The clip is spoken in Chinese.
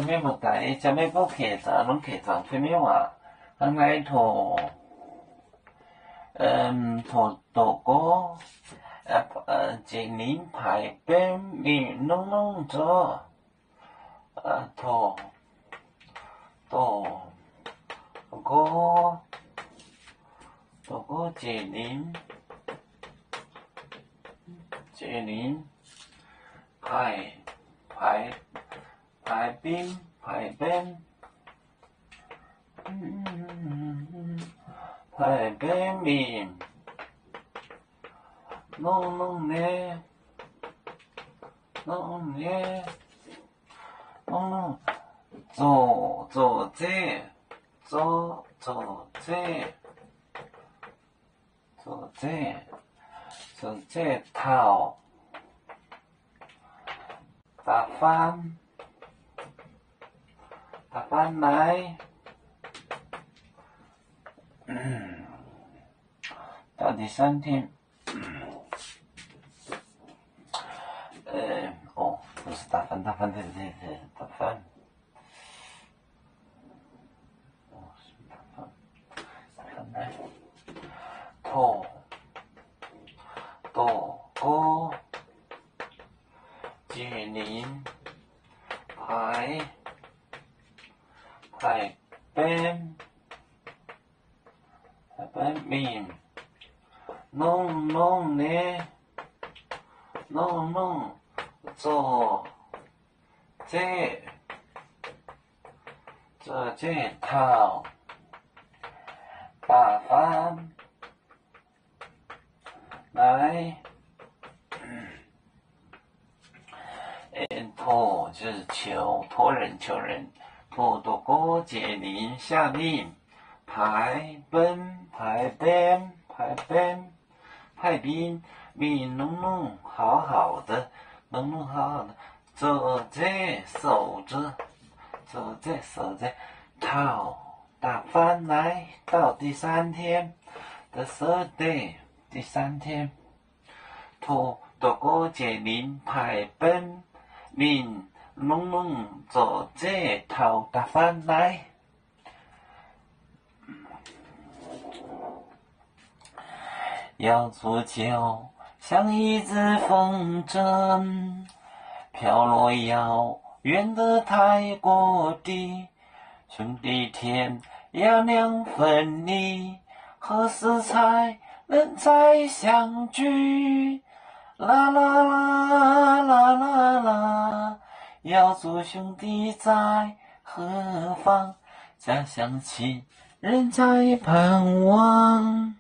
咩物解？就咩嗰其實諗其實佢咩話？係咪圖個這年排邊面弄弄咗圖個這年排邊面弄呢做這頭打翻來到第三天不是打翻，对，打翻。来，圖個這年排邊面弄呢做這頭打翻來托就是托人，托個這年下令排兵面弄好好的，做這守着頭打翻來到第三天的third day，第三天托個這年排兵面弄做這頭打翻來，要做就像一只风筝，飘落遥远的泰国地，兄弟天涯两分离，何时才能再相聚？啦啦啦啦啦啦，要做兄弟在何方？家乡亲人在盼望。